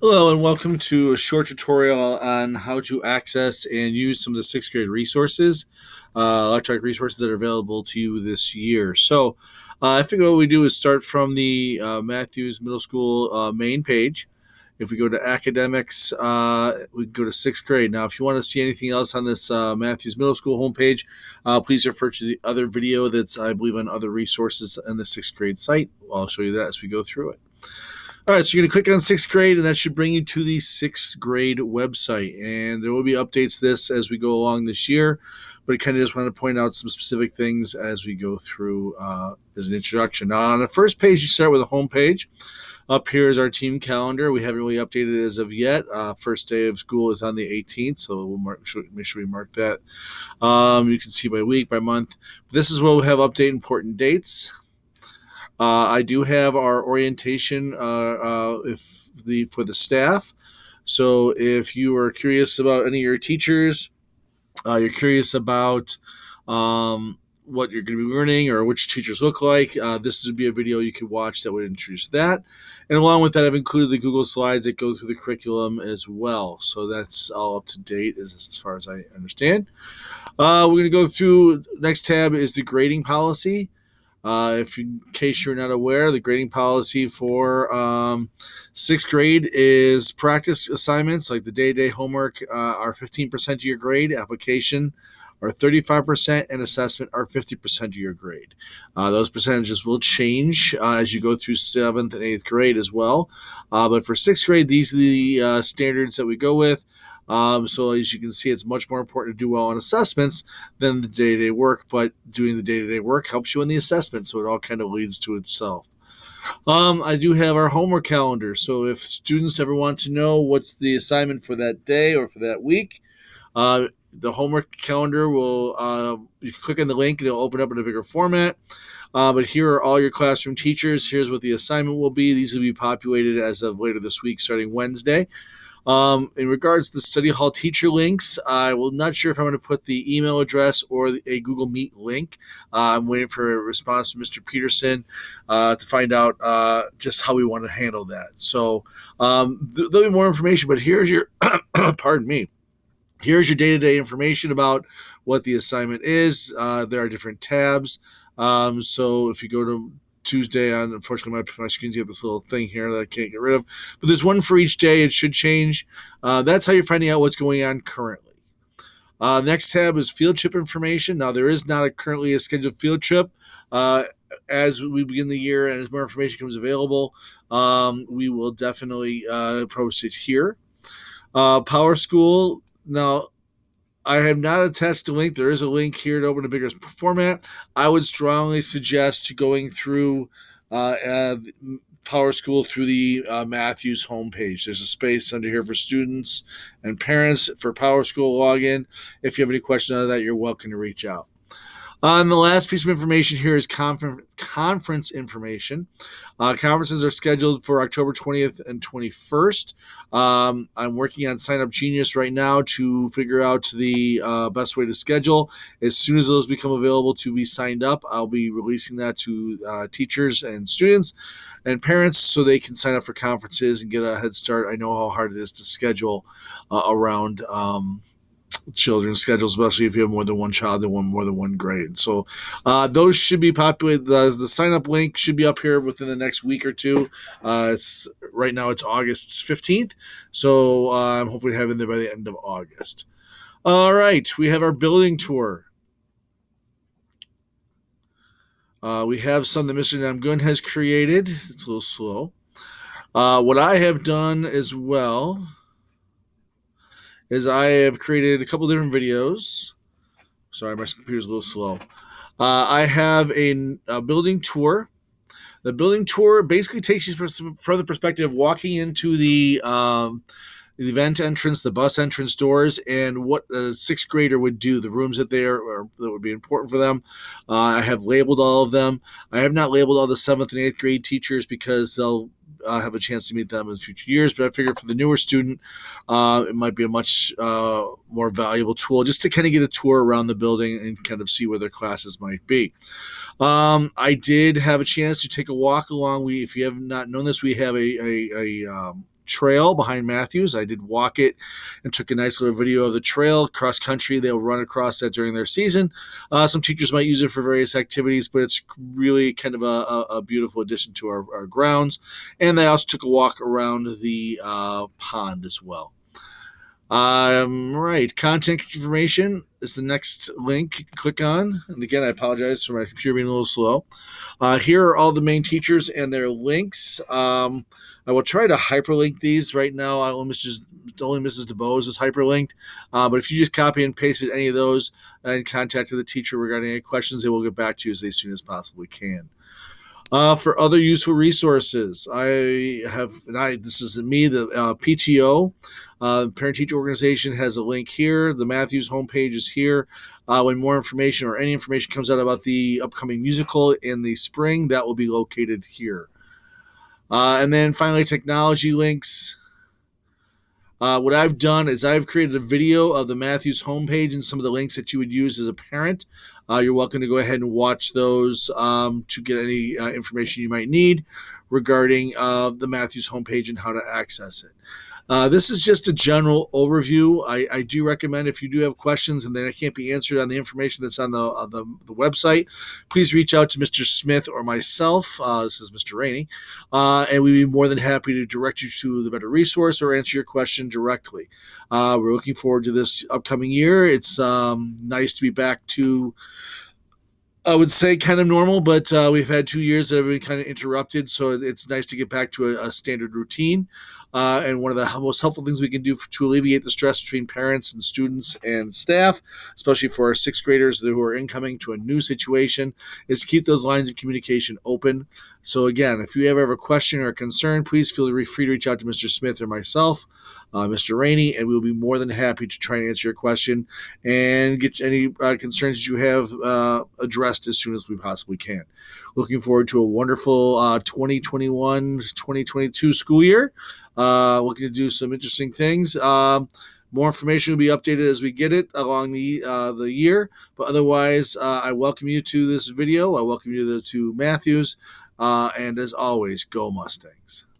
Hello and welcome to a short tutorial on how to access and use some of the sixth grade resources, electronic resources that are available to you this year. I figure what we do is start from the Matthews Middle School main page. If we go to academics, we can go to sixth grade. Now, if you want to see anything else on this Matthews Middle School homepage, please refer to the other video that's, I believe, on other resources on the sixth grade site. I'll show you that as we go through it. All right, so you're going to click on sixth grade, and that should bring you to the sixth grade website. And there will be updates to this as we go along this year, but I kind of just wanted to point out some specific things as we go through as an introduction. Now, on the first page, you start with a home page. Up here is our team calendar. We haven't really updated it as of yet. First day of school is on the 18th, so we'll make sure we mark that. You can see by week, by month. This is where we'll have update important dates. I do have our orientation for the staff. So if you are curious about any of your teachers, you're curious about what you're going to be learning or which teachers look like, this would be a video you could watch that would introduce that. And along with that, I've included the Google Slides that go through the curriculum as well. So that's all up to date as far as I understand. We're going to go through, next tab is the grading policy. In case you're not aware, the grading policy for sixth grade is practice assignments like the day-to-day homework are 15% of your grade, application are 35%, and assessment are 50% of your grade. Those percentages will change as you go through 7th and 8th grade as well. But for sixth grade, these are the standards that we go with. So as you can see, it's much more important to do well on assessments than the day-to-day work, but doing the day-to-day work helps you in the assessment, so it all kind of leads to itself. I do have our homework calendar, so if students ever want to know what's the assignment for that day or for that week, the homework calendar will, you can click on the link and it'll open up in a bigger format. But here are all your classroom teachers. Here's what the assignment will be. These will be populated as of later this week, starting Wednesday. In regards to the study hall teacher links, I will not sure if I'm going to put the email address or a Google Meet link. I'm waiting for a response from Mr. Peterson to find out just how we want to handle that. So there'll be more information, but here's your, pardon me. Here's your day-to-day information about what the assignment is. There are different tabs. So if you go to Tuesday on, unfortunately, my screen's got this little thing here that I can't get rid of. But there's one for each day. It should change. That's how you're finding out what's going on currently. Next tab is field trip information. Now, there is not currently a scheduled field trip. As we begin the year and as more information becomes available, we will definitely post it here. Powerschool. Now, I have not attached a link. There is a link here to open a bigger format. I would strongly suggest going through Powerschool through the Matthews homepage. There's a space under here for students and parents for Powerschool login. If you have any questions on that, you're welcome to reach out. And the last piece of information here is conference information. Conferences are scheduled for October 20th and 21st. I'm working on Sign Up Genius right now to figure out the best way to schedule. As soon as those become available to be signed up, I'll be releasing that to teachers and students and parents so they can sign up for conferences and get a head start. I know how hard it is to schedule around children's schedules, especially if you have more than one child and more than one grade. So those should be populated. The sign-up link should be up here within the next week or two. Right now it's August 15th, so I'm hopefully having there by the end of August. All right, we have our building tour. We have some that Mr. Namgun has created. It's a little slow. What I have done as well is I have created a couple different videos. Sorry, my computer's a little slow. I have a building tour. The building tour basically takes you from the perspective of walking into the event entrance, the bus entrance doors, and what a sixth grader would do, the rooms that that would be important for them. I have labeled all of them. I have not labeled all the 7th and 8th grade teachers because they'll have a chance to meet them in future years, but I figured for the newer student, it might be a much more valuable tool just to kind of get a tour around the building and kind of see where their classes might be. I did have a chance to take a walk along. If you have not known this, we have a trail behind Matthews. I did walk it and took a nice little video of the trail cross country. They'll run across that during their season. Some teachers might use it for various activities, but it's really kind of a beautiful addition to our grounds. And they also took a walk around the pond as well. Right. Contact information is the next link you can click on. And again, I apologize for my computer being a little slow. Here are all the main teachers and their links. I will try to hyperlink these right now. Only Mrs. DeBose is hyperlinked. But if you just copy and pasted any of those and contacted the teacher regarding any questions, they will get back to you as soon as possibly can. For other useful resources, this is me, the PTO, Parent-Teacher Organization has a link here. The Matthews homepage is here. When more information or any information comes out about the upcoming musical in the spring, that will be located here. And then finally, technology links. What I've done is I've created a video of the Matthews homepage and some of the links that you would use as a parent. You're welcome to go ahead and watch those to get any information you might need regarding the Matthews homepage and how to access it. This is just a general overview. I do recommend if you do have questions and they can't be answered on the information that's on the website, please reach out to Mr. Smith or myself. This is Mr. Rainey, and we'd be more than happy to direct you to the better resource or answer your question directly. We're looking forward to this upcoming year. It's nice to be back to, I would say, kind of normal, but we've had 2 years that have been kind of interrupted, so it's nice to get back to a standard routine. And one of the most helpful things we can do to alleviate the stress between parents and students and staff, especially for our sixth graders who are incoming to a new situation, is keep those lines of communication open. So again, if you ever have a question or a concern, please feel free to reach out to Mr. Smith or myself, Mr. Rainey, and we'll be more than happy to try and answer your question and get any concerns that you have addressed as soon as we possibly can. Looking forward to a wonderful 2021-2022 school year. Looking to do some interesting things. More information will be updated as we get it along the year. But otherwise, I welcome you to this video. I welcome you to Matthews. And as always, go Mustangs.